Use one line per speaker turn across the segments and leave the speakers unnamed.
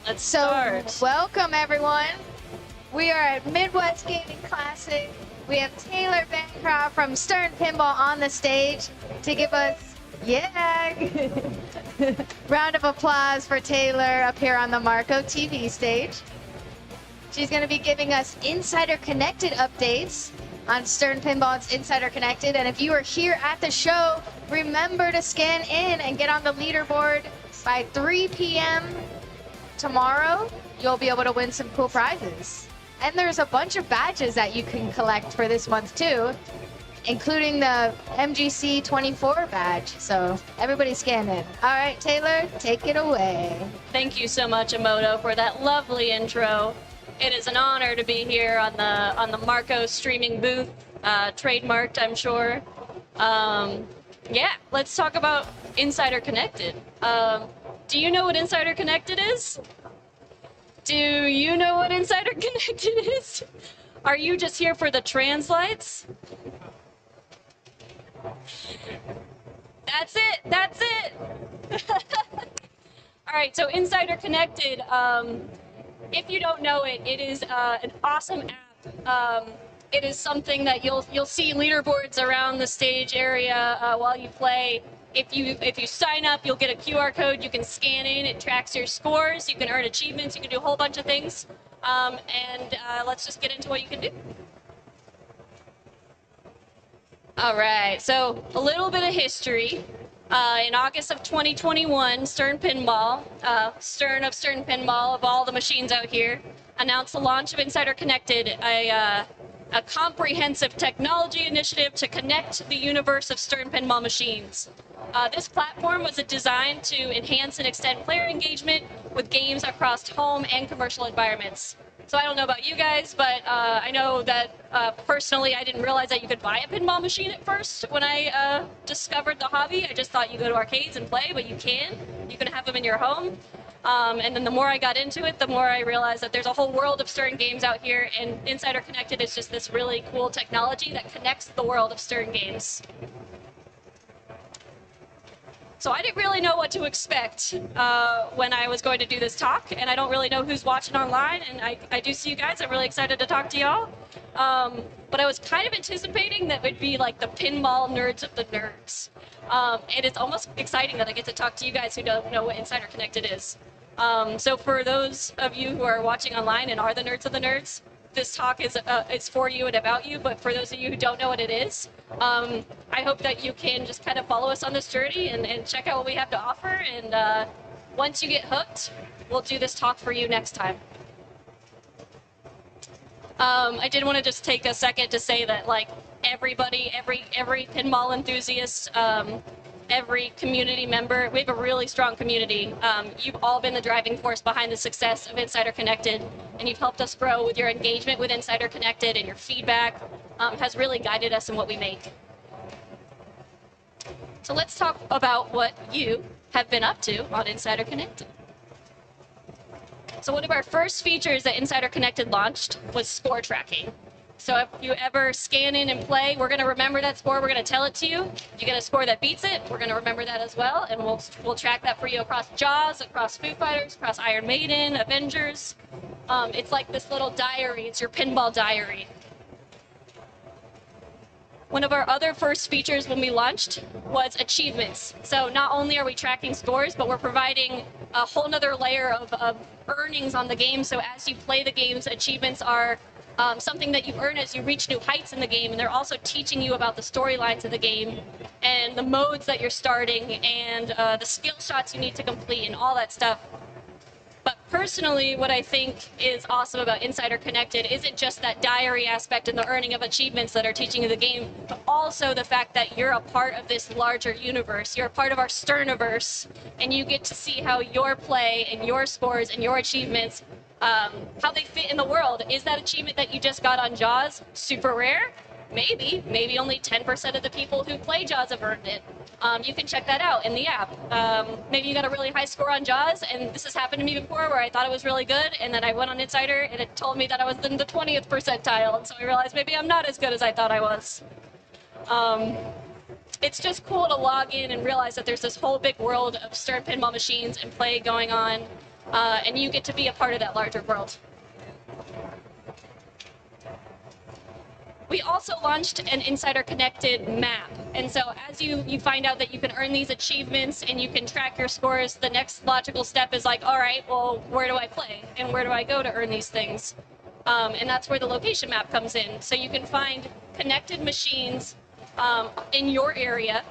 Let's start.
Welcome everyone. We are at Midwest Gaming Classic. We have Taylor Bancroft from Stern Pinball on the stage to give us, round of applause for Taylor up here on the Marco TV stage. She's going to be giving us Insider Connected updates on Stern Pinball's Insider Connected. And if you are here at the show, remember to scan in and get on the leaderboard by 3 p.m. tomorrow. You'll be able to win some cool prizes. And there's a bunch of badges that you can collect for this month too, including the MGC 24 badge. So everybody scan in. All right, Taylor, take it away.
Thank you so much, Emoto, for that lovely intro. It is an honor to be here on the Marco streaming booth, trademarked, I'm sure. Yeah, let's talk about Insider Connected. Do you know what Insider Connected is? Do you know what Insider Connected is? Are you just here for the translights? That's it, that's it. All right, so Insider Connected, if you don't know it, it is an awesome app. It is something that you'll see leaderboards around the stage area while you play. If you sign up, you'll get a QR code. You can scan in. It tracks your scores. You can earn achievements. You can do a whole bunch of things. Let's just get into what you can do. All right. So a little bit of history. In August of 2021, Stern Pinball, Stern of Stern Pinball, of all the machines out here, announced the launch of Insider Connected, a comprehensive technology initiative to connect the universe of Stern Pinball machines. This platform was designed to enhance and extend player engagement with games across home and commercial environments. So I don't know about you guys, but I know that personally I didn't realize that you could buy a pinball machine at first when I discovered the hobby. I just thought you go to arcades and play, but you can. You can have them in your home. And then the more I got into it, the more I realized that there's a whole world of Stern games out here, and Insider Connected is just this really cool technology that connects the world of Stern games. So I didn't really know what to expect when I was going to do this talk, and I don't really know who's watching online, and I do see you guys. I'm really excited to talk to y'all. But I was kind of anticipating that would be like the pinball nerds of the nerds. And it's almost exciting that I get to talk to you guys who don't know what Insider Connected is. So for those of you who are watching online and are the nerds of the nerds, this talk is for you and about you, but for those of you who don't know what it is, I hope that you can just kind of follow us on this journey and check out what we have to offer. And once you get hooked, we'll do this talk for you next time. I did want to just take a second to say that, like, everybody, every pinball enthusiast, every community member, we have a really strong community. You've all been the driving force behind the success of Insider Connected, and you've helped us grow with your engagement with Insider Connected, and your feedback has really guided us in what we make. So let's talk about what you have been up to on Insider Connected. So one of our first features that Insider Connected launched was score tracking. So if you ever scan in and play, we're going to remember that score. We're going to tell it to you. If you get a score that beats it, we're going to remember that as well. And we'll track that for you across Jaws, across Foo Fighters, across Iron Maiden, Avengers. It's like this little diary. It's your pinball diary. One of our other first features when we launched was achievements. So not only are we tracking scores, but we're providing a whole nother layer of earnings on the game. So as you play the games, achievements are something that you earn as you reach new heights in the game, and they're also teaching you about the storylines of the game and the modes that you're starting and the skill shots you need to complete and all that stuff. But personally, what I think is awesome about Insider Connected isn't just that diary aspect and the earning of achievements that are teaching you the game, but also the fact that you're a part of this larger universe. You're a part of our Sterniverse, and you get to see how your play and your scores and your achievements, how they fit in the world. Is that achievement that you just got on Jaws super rare? Maybe. Maybe only 10% of the people who play Jaws have earned it. You can check that out in the app. Maybe you got a really high score on Jaws, and this has happened to me before where I thought it was really good, and then I went on Insider and it told me that I was in the 20th percentile, and so I realized maybe I'm not as good as I thought I was. it's just cool to log in and realize that there's this whole big world of Stern pinball machines and play going on, and you get to be a part of that larger world. We also launched an Insider Connected map. And so as you find out that you can earn these achievements and you can track your scores, the next logical step is like, all right, well, where do I play? And where do I go to earn these things? And that's where the location map comes in. So you can find connected machines in your area,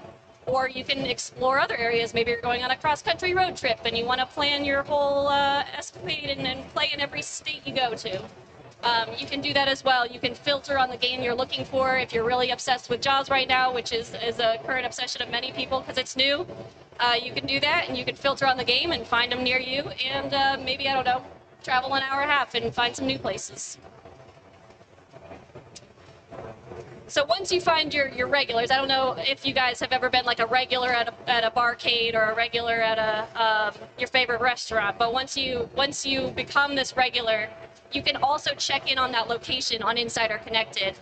or you can explore other areas. Maybe you're going on a cross-country road trip and you want to plan your whole escapade and play in every state you go to. You can do that as well. You can filter on the game you're looking for. If you're really obsessed with Jaws right now, which is a current obsession of many people because it's new, you can do that, and you can filter on the game and find them near you, and maybe, I don't know, travel an hour and a half and find some new places. So once you find your regulars, I don't know if you guys have ever been like a regular at a barcade or a regular at your favorite restaurant, but once you become this regular, you can also check in on that location on Insider Connected.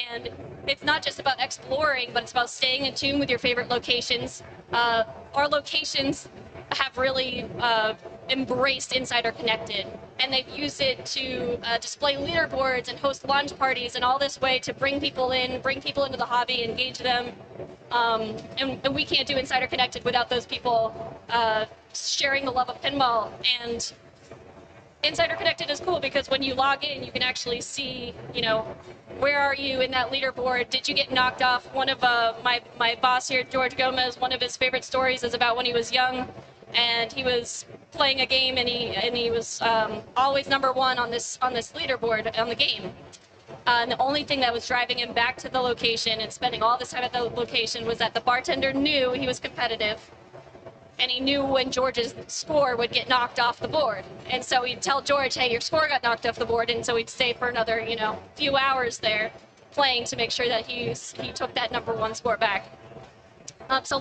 And it's not just about exploring, but it's about staying in tune with your favorite locations. Our locations have really embraced Insider Connected, and they've used it to display leaderboards and host launch parties and all this way to bring people into the hobby, engage them. And we can't do Insider Connected without those people sharing the love of pinball. And Insider Connected is cool because when you log in, you can actually see, where are you in that leaderboard? Did you get knocked off? One of my boss here, George Gomez, one of his favorite stories is about when he was young, and he was playing a game, and he was always #1 on this leaderboard on the game. And the only thing that was driving him back to the location and spending all this time at the location was that the bartender knew he was competitive. And he knew when George's score would get knocked off the board. And so he'd tell George, hey, your score got knocked off the board. And so he'd stay for another, few hours there playing to make sure that he took that #1 score back. So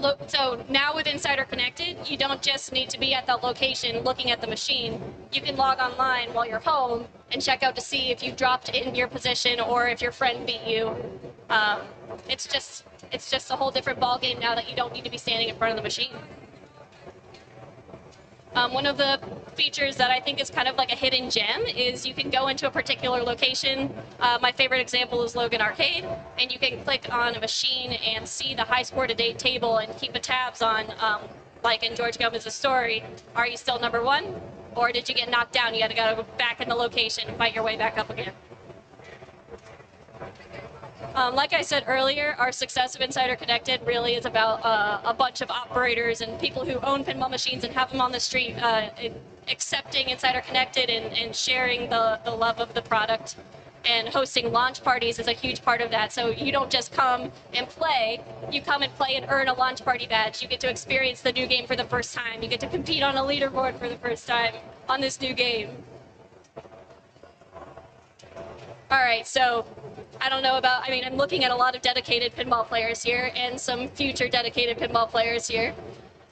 now with Insider Connected, you don't just need to be at that location looking at the machine. You can log online while you're home and check out to see if you dropped in your position or if your friend beat you. It's just a whole different ballgame now that you don't need to be standing in front of the machine. One of the features that I think is kind of like a hidden gem is you can go into a particular location. My favorite example is Logan Arcade, and you can click on a machine and see the high score to date table and keep a tabs on, like in George Gomez's story, are you still #1? Or did you get knocked down? You got to go back in the location and fight your way back up again. Like I said earlier, our success of Insider Connected really is about a bunch of operators and people who own pinball machines and have them on the street accepting Insider Connected and sharing the love of the product. And hosting launch parties is a huge part of that. So you don't just come and play, you come and play and earn a launch party badge. You get to experience the new game for the first time. You get to compete on a leaderboard for the first time on this new game. All right, so I don't know about, I'm looking at a lot of dedicated pinball players here and some future dedicated pinball players here.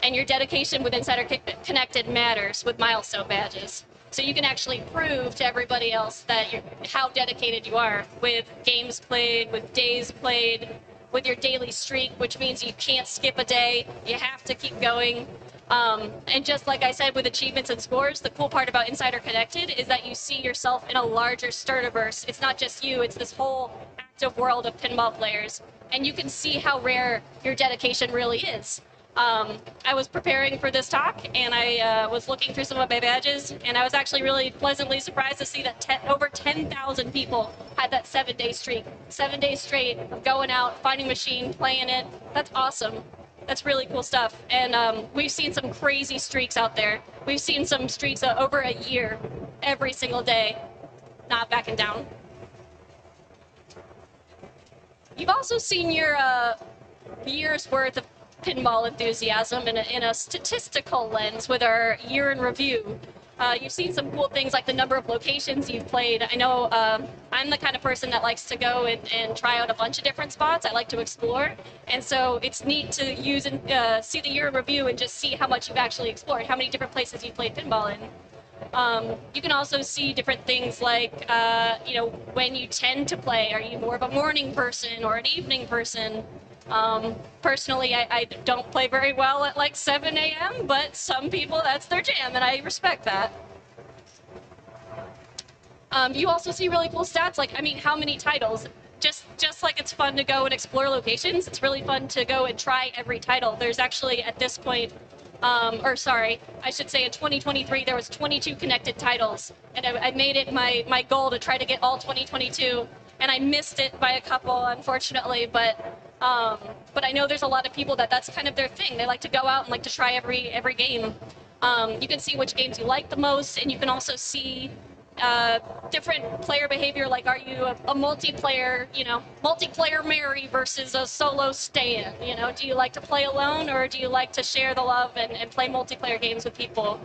And your dedication with Insider Connected matters with milestone badges. So you can actually prove to everybody else that how dedicated you are with games played, with days played, with your daily streak, which means you can't skip a day. You have to keep going. And just like I said with achievements and scores, the cool part about Insider Connected is that you see yourself in a larger Sterniverse. It's not just you, it's this whole active world of pinball players. And you can see how rare your dedication really is. I was preparing for this talk, and I was looking through some of my badges, and I was actually really pleasantly surprised to see that over 10,000 people had that 7-day streak. 7 days straight of going out, finding a machine, playing it. That's awesome. That's really cool stuff. And we've seen some crazy streaks out there. We've seen some streaks over a year, every single day, not backing down. You've also seen your year's worth of pinball enthusiasm in a statistical lens with our year in review. You've seen some cool things like the number of locations you've played. I know I'm the kind of person that likes to go and try out a bunch of different spots. I like to explore. And so it's neat to use and see the year in review and just see how much you've actually explored, how many different places you've played pinball in. You can also see different things like, when you tend to play. Are you more of a morning person or an evening person? Personally, I don't play very well at like 7 a.m., but some people, that's their jam, and I respect that. You also see really cool stats, like, I mean, how many titles? Just like it's fun to go and explore locations, it's really fun to go and try every title. There's actually, at this point, or sorry, I should say in 2023, there was 22 connected titles, and I made it my goal to try to get all 2022, and I missed it by a couple, unfortunately, but I know there's a lot of people that's kind of their thing. They like to go out and like to try every game. You can see which games you like the most, and you can also see different player behavior, like are you a multiplayer, multiplayer Mary versus a solo Stan, do you like to play alone, or do you like to share the love and play multiplayer games with people?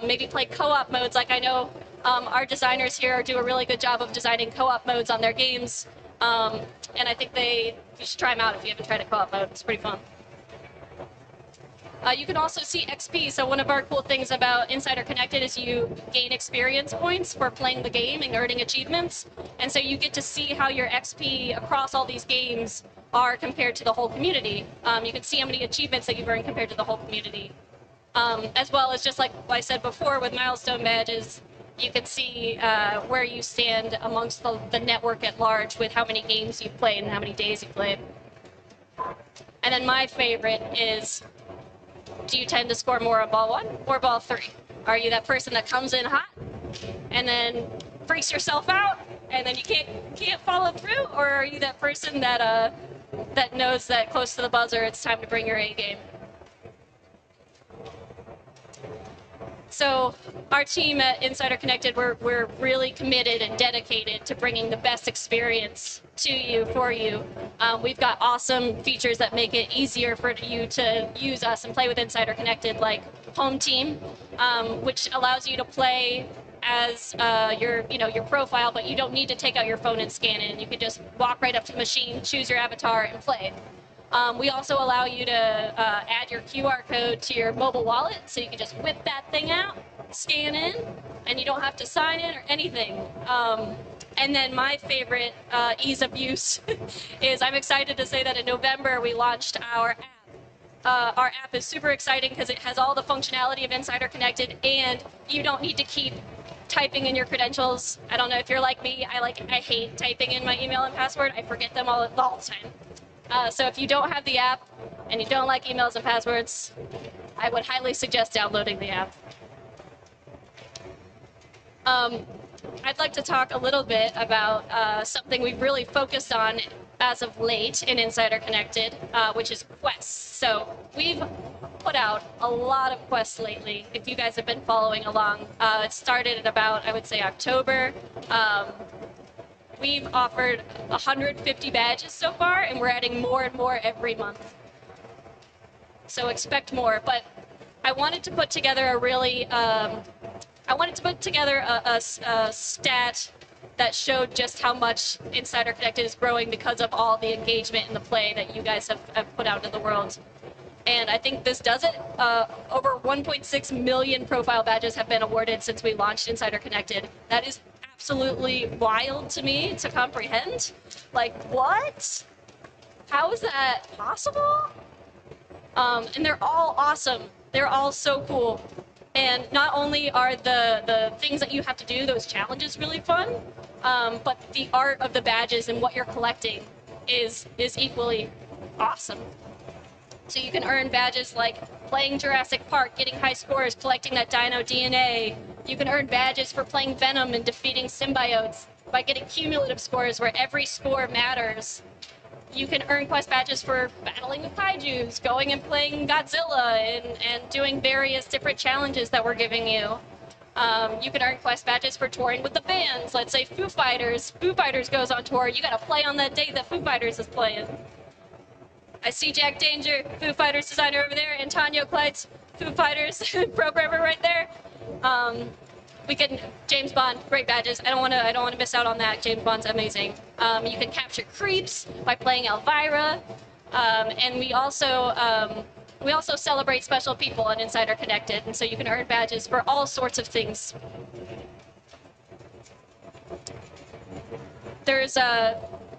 Maybe play co-op modes, like I know our designers here do a really good job of designing co-op modes on their games, and I think you should try them out if you haven't tried a co-op mode. It's pretty fun. You can also see XP. So one of our cool things about Insider Connected is you gain experience points for playing the game and earning achievements. And so you get to see how your XP across all these games are compared to the whole community. You can see how many achievements that you've earned compared to the whole community. As well as, just like I said before with milestone badges, you can see where you stand amongst the network at large with how many games you've played and how many days you've played. And then my favorite is, do you tend to score more on ball 1 or ball 3? Are you that person that comes in hot and then freaks yourself out and then you can't follow through, or are you that person that knows that close to the buzzer it's time to bring your A game? So our team at Insider Connected, we're really committed and dedicated to bringing the best experience to you, for you. We've got awesome features that make it easier for you to use us and play with Insider Connected, like Home Team, which allows you to play as your profile, but you don't need to take out your phone and scan in. You can just walk right up to the machine, choose your avatar, and play. We also allow you to add your QR code to your mobile wallet, so you can just whip that thing out, scan in, and you don't have to sign in or anything. And then my favorite ease of use is, I'm excited to say that in November we launched our app. Our app is super exciting because it has all the functionality of Insider Connected, and you don't need to keep typing in your credentials. I don't know if you're like me, I hate typing in my email and password. I forget them all the time. So if you don't have the app and you don't like emails and passwords, I would highly suggest downloading the app. I'd like to talk a little bit about something we've really focused on as of late in Insider Connected, which is quests. So we've put out a lot of quests lately, if you guys have been following along. It started at about, I would say, October. We've offered 150 badges so far, and we're adding more and more every month. So expect more. But I wanted to put together a really, a stat that showed just how much Insider Connected is growing because of all the engagement and the play that you guys have put out into the world. And I think this does it. Over 1.6 million profile badges have been awarded since we launched Insider Connected. That is absolutely wild to me to comprehend. Like, what? How is that possible? And they're all awesome. They're all so cool. And not only are the things that you have to do, those challenges, really fun, but the art of the badges and what you're collecting is equally awesome. So you can earn badges like playing Jurassic Park, getting high scores, collecting that dino DNA. You can earn badges for playing Venom and defeating symbiotes by getting cumulative scores where every score matters. You can earn quest badges for battling with kaijus, going and playing Godzilla, and doing various different challenges that we're giving you. You can earn quest badges for touring with the bands. Let's say Foo Fighters. Foo Fighters goes on tour. You gotta play on that date that Foo Fighters is playing. I see Jack Danger, Foo Fighters designer over there, Antonio Kleitz, Foo Fighters programmer right there. We can James Bond, great badges. I don't want to miss out on that. James Bond's amazing. You can capture creeps by playing Elvira, and we also celebrate special people on Insider Connected, and so you can earn badges for all sorts of things.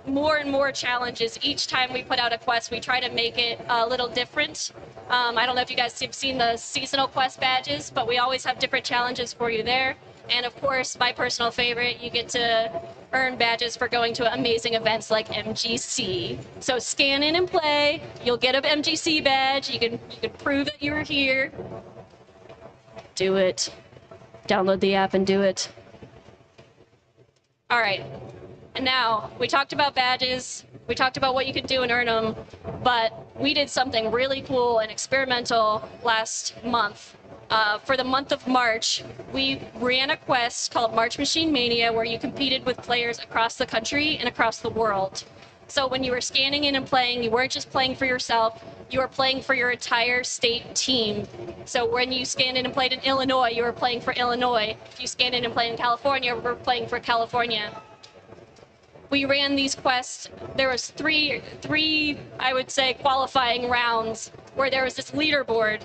more and more challenges. Each time we put out a quest, we try to make it a little different. I don't know if you guys have seen the seasonal quest badges, but we always have different challenges for you there. And of course, my personal favorite, you get to earn badges for going to amazing events like MGC. So scan in and play, you'll get an MGC badge, you can prove that you were here. Do it. Download the app and do it. All right, and now we talked about badges, we talked about what you could do and earn them, but we did something really cool and experimental last month. For the month of March, we ran a quest called March Machine Mania where you competed with players across the country and across the world. So when you were scanning in and playing, you weren't just playing for yourself, you were playing for your entire state team. So when you scanned in and played in Illinois, you were playing for Illinois. If you scanned in and played in California, you were playing for California. We ran these quests. There was three, I would say, qualifying rounds where there was this leaderboard,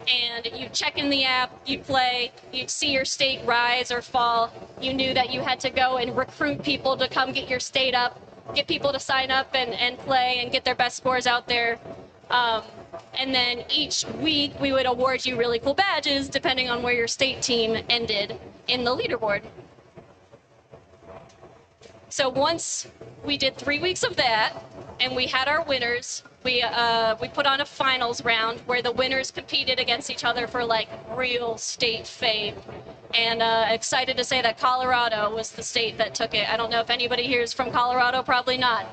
and you check in the app, you play, you'd see your state rise or fall. You knew that you had to go and recruit people to come get your state up, get people to sign up and play and get their best scores out there. And then each week we would award you really cool badges depending on where your state team ended in the leaderboard. So once we did 3 weeks of that and we had our winners, we put on a finals round where the winners competed against each other for like real state fame. And excited to say that Colorado was the state that took it. I don't know if anybody here is from Colorado, probably not.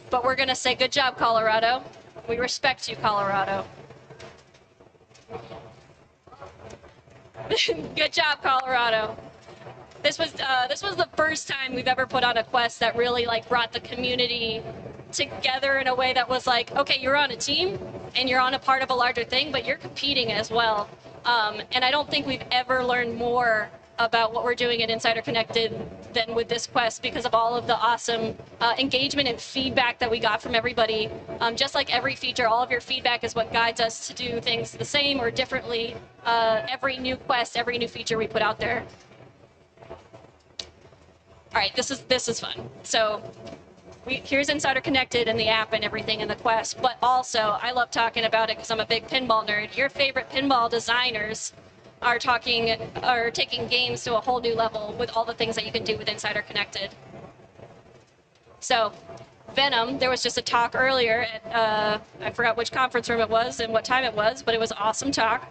But we're gonna say good job, Colorado. We respect you, Colorado. Good job, Colorado. This was the first time we've ever put on a quest that really like brought the community together in a way that was like, okay, you're on a team and you're on a part of a larger thing, but you're competing as well. And I don't think we've ever learned more about what we're doing at Insider Connected than with this quest because of all of the awesome engagement and feedback that we got from everybody. Just like every feature, all of your feedback is what guides us to do things the same or differently. Every new quest, every new feature we put out there. All right, this is fun. So here's Insider Connected and the app and everything in the quest, but also I love talking about it because I'm a big pinball nerd. Your favorite pinball designers are taking games to a whole new level with all the things that you can do with Insider Connected. So Venom, there was just a talk earlier at, I forgot which conference room it was and what time it was, but it was an awesome talk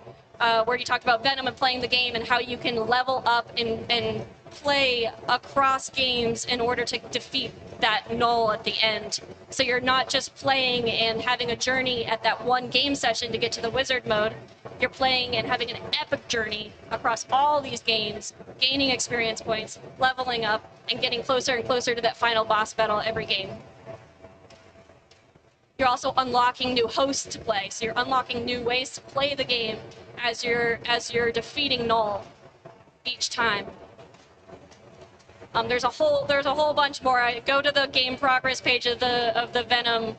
where you talked about Venom and playing the game and how you can level up and play across games in order to defeat that null at the end. So you're not just playing and having a journey at that one game session to get to the wizard mode. You're playing and having an epic journey across all these games, gaining experience points, leveling up, and getting closer and closer to that final boss battle every game. You're also unlocking new hosts to play, so you're unlocking new ways to play the game as you're defeating null each time. There's a whole bunch more. I go to the game progress page of the Venom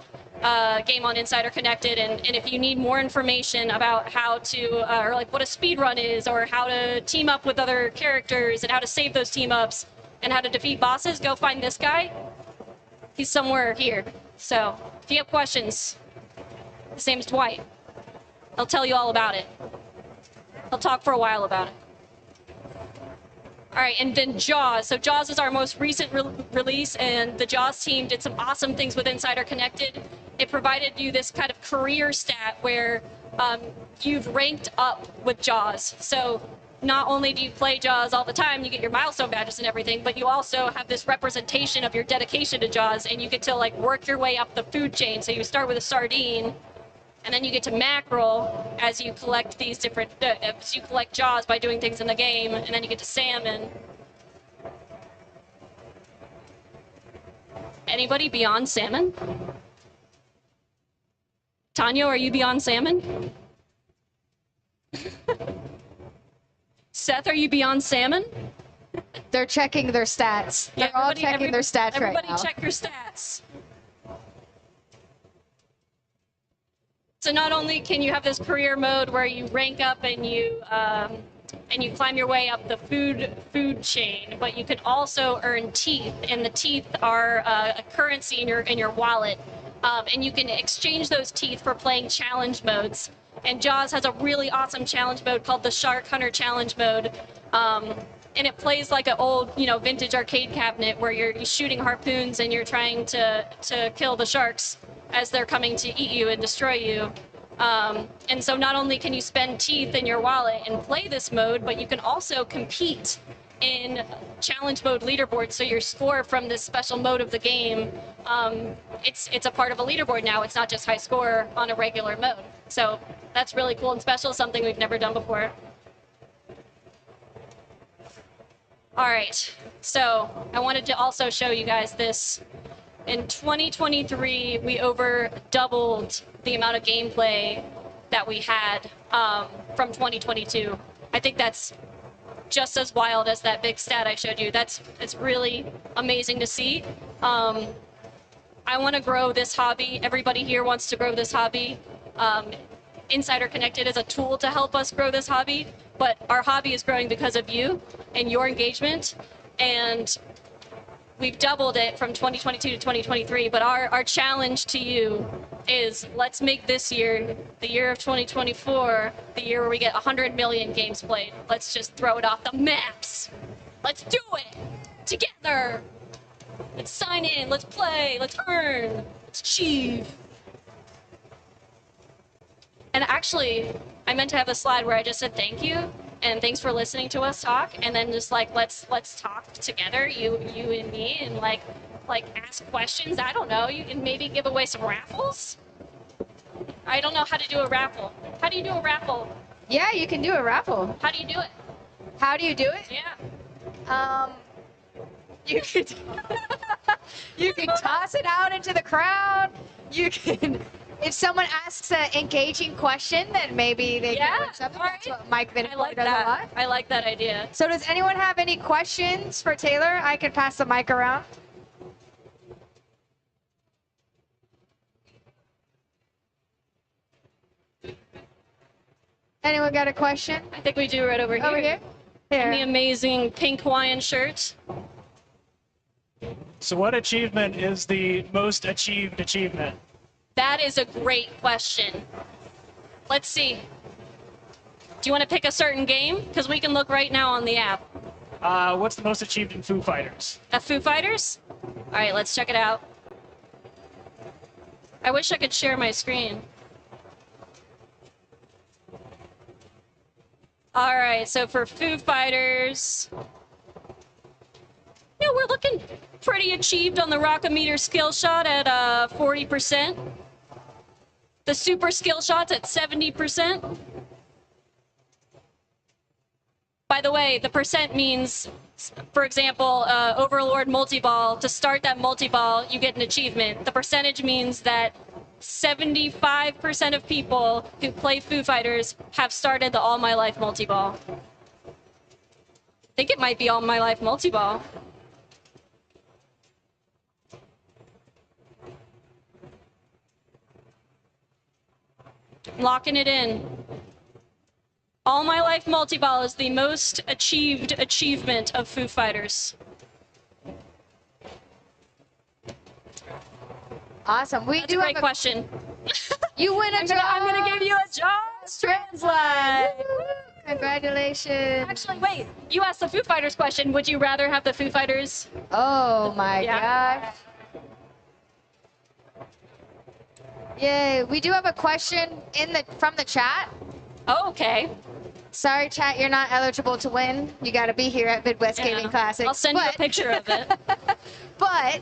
game on Insider Connected, and if you need more information about how to, or like what a speed run is, or how to team up with other characters, and how to save those team ups, and how to defeat bosses, go find this guy. He's somewhere here. So if you have questions, his name's Dwight. He'll tell you all about it. He'll talk for a while about it. All right, and then Jaws. So Jaws is our most recent release, and the Jaws team did some awesome things with Insider Connected. It provided you this kind of career stat where you've ranked up with Jaws. So not only do you play Jaws all the time, you get your milestone badges and everything, but you also have this representation of your dedication to Jaws, and you get to like work your way up the food chain. So you start with a sardine, and then you get to mackerel as you collect these different, as you collect Jaws by doing things in the game, and then you get to salmon. Anybody beyond salmon? Tanya, are you beyond salmon? Seth, are you beyond salmon?
They're checking their stats. They're all checking their stats right now.
Everybody check your stats. So not only can you have this career mode where you rank up and you and you climb your way up the food chain. But you can also earn teeth, and the teeth are a currency in your wallet, and you can exchange those teeth for playing challenge modes. And Jaws has a really awesome challenge mode called the Shark Hunter Challenge Mode. And it plays like an old, vintage arcade cabinet where you're shooting harpoons and you're trying to kill the sharks as they're coming to eat you and destroy you. And so not only can you spend teeth in your wallet and play this mode, but you can also compete in challenge mode leaderboard. So your score from this special mode of the game, it's a part of a leaderboard now. It's not just high score on a regular mode. So that's really cool and special, something we've never done before. All right, so I wanted to also show you guys this. In 2023, we over doubled the amount of gameplay that we had from 2022. I think that's just as wild as that big stat I showed you. It's really amazing to see. I want to grow this hobby. Everybody here wants to grow this hobby. Insider Connected is a tool to help us grow this hobby, but our hobby is growing because of you and your engagement. And we've doubled it from 2022 to 2023, but our challenge to you is let's make this year, the year of 2024, the year where we get 100 million games played. Let's just throw it off the maps. Let's do it together. Let's sign in, let's play, let's earn, let's achieve. And actually, I meant to have a slide where I just said thank you and thanks for listening to us talk, and then just like let's talk together, you and me, and like ask questions. I don't know. You can maybe give away some raffles. I don't know how to do a raffle. How do you do a raffle?
Yeah, you can do a raffle.
How do you do it?
How do you do it?
Yeah.
You can you can toss it out into the crowd. You can. If someone asks an engaging question, then maybe they can win something. That's what Mike Vinipoli does a lot.
I like that idea.
So does anyone have any questions for Taylor? I can pass the mic around. Anyone got a question?
I think we do right over here.
Over here?
In the amazing pink Hawaiian shirt.
So what achievement is the most achieved achievement?
That is a great question. Let's see. Do you want to pick a certain game? Because we can look right now on the app.
What's the most achieved in Foo Fighters?
At Foo Fighters? All right, let's check it out. I wish I could share my screen. All right, so for Foo Fighters, yeah, we're looking pretty achieved on the Rockometer skill shot at 40%. The super skill shot's at 70%. By the way, the percent means, for example, Overlord multi-ball. To start that multi-ball, you get an achievement. The percentage means that 75% of people who play Foo Fighters have started the All My Life multi-ball. I think it might be All My Life multi-ball. Locking it in. All My Life multi-ball is the most achieved achievement of Foo Fighters.
Awesome. We
That's
do
a great
have
question.
You win a job.
I'm gonna give you a Jaws translate.
Congratulations.
Actually, wait. You asked the Foo Fighters question. Would you rather have the Foo Fighters?
Oh my gosh. Yay. We do have a question from the chat.
Oh, okay.
Sorry, chat, you're not eligible to win. You got to be here at Midwest Gaming Classic.
I'll send you a picture of it.
But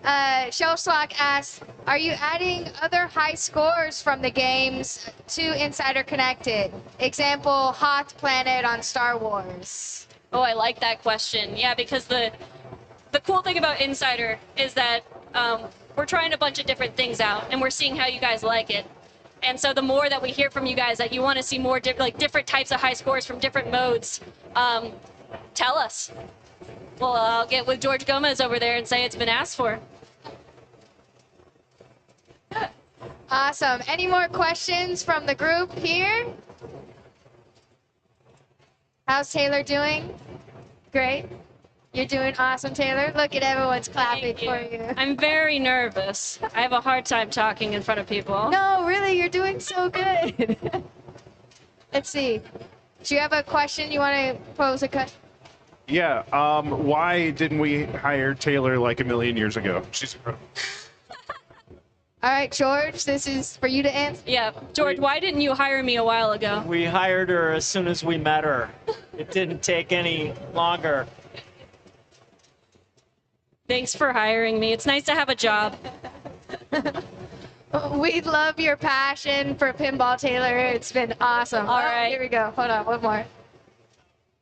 Shellswag asks, are you adding other high scores from the games to Insider Connected? Example, Hoth Planet on Star Wars.
Oh, I like that question. Yeah, because the cool thing about Insider is that we're trying a bunch of different things out, and we're seeing how you guys like it. And so the more that we hear from you guys that you want to see more different types of high scores from different modes, tell us. Well, I'll get with George Gomez over there and say it's been asked for.
Awesome. Any more questions from the group here? How's Taylor doing? Great. You're doing awesome, Taylor. Look at everyone's clapping
Thank you.
for you.
I'm very nervous. I have a hard time talking in front of people.
No, really, you're doing so good. Let's see. Do you have a question you want to pose?
Yeah. Why didn't we hire Taylor like a million years ago? She's a pro.
All right, George, this is for you to answer.
Yeah, George, why didn't you hire me a while ago?
We hired her as soon as we met her. It didn't take any longer.
Thanks for hiring me. It's nice to have a job.
We love your passion for pinball, Taylor. It's been awesome.
All right.
Here we go. Hold on, one more.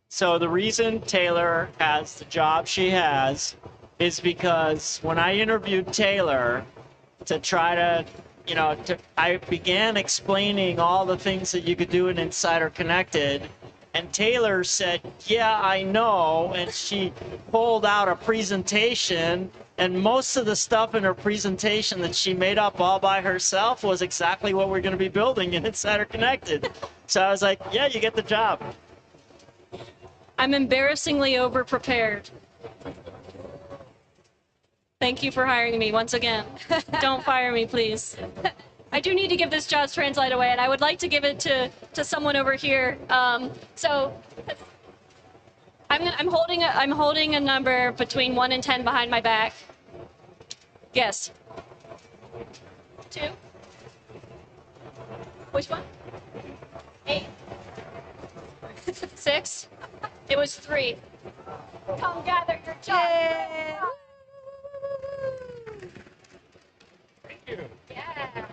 So the reason Taylor has the job she has is because when I interviewed Taylor to try to, I began explaining all the things that you could do in Insider Connected. And Taylor said, yeah, I know. And she pulled out a presentation. And most of the stuff in her presentation that she made up all by herself was exactly what we're going to be building in Insider Connected. So I was like, yeah, you get the job.
I'm embarrassingly over-prepared. Thank you for hiring me once again. Don't fire me, please. I do need to give this Jaws Translite away, and I would like to give it to someone over here. So I'm holding a number between 1 and 10 behind my back. Guess. 2. Which one? 8. 6. It was 3. Come gather your Jaws.
Thank you.
Yeah.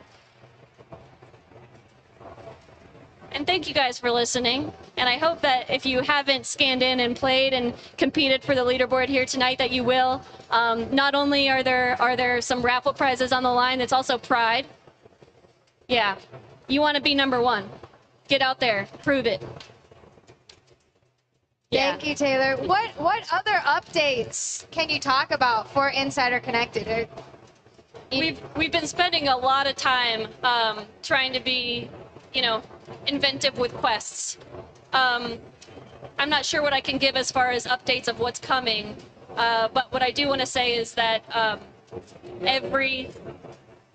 And thank you guys for listening. And I hope that if you haven't scanned in and played and competed for the leaderboard here tonight, that you will. Not only are there some raffle prizes on the line, it's also pride. Yeah, you want to be number 1. Get out there, prove it. Yeah.
Thank you, Taylor. What other updates can you talk about for Insider Connected?
We've been spending a lot of time trying to be, inventive with quests. I'm not sure what I can give as far as updates of what's coming, but what I do want to say is that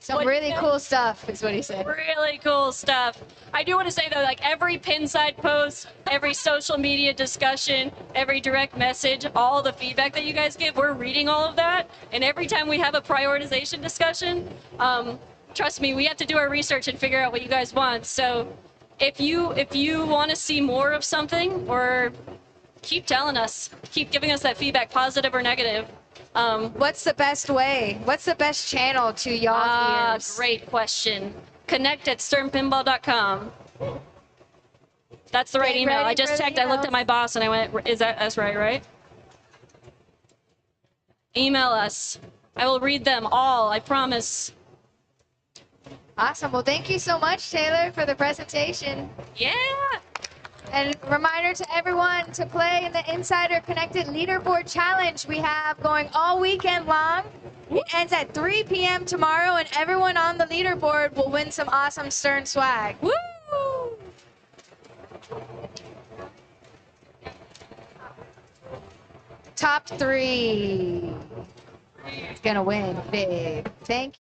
Some really cool stuff is what he said.
really cool stuff. I do want to say though, like every Pinside post, every social media discussion, every direct message, all the feedback that you guys give, we're reading all of that. And every time we have a prioritization discussion, trust me, we have to do our research and figure out what you guys want. So if you want to see more of something, or keep telling us, keep giving us that feedback, positive or negative.
What's the best way? What's the best channel to y'all's ears?
Great question. Connect at sternpinball.com. That's the right
Get
email.
ready
I just
for the
checked. I looked at my boss and I went, that's right? Email us. I will read them all, I promise.
Awesome. Well, thank you so much, Taylor, for the presentation.
Yeah.
And reminder to everyone to play in the Insider Connected Leaderboard Challenge we have going all weekend long. It ends at 3 p.m. tomorrow, and everyone on the leaderboard will win some awesome Stern swag.
Woo!
Top 3 is going to win big. Thank you.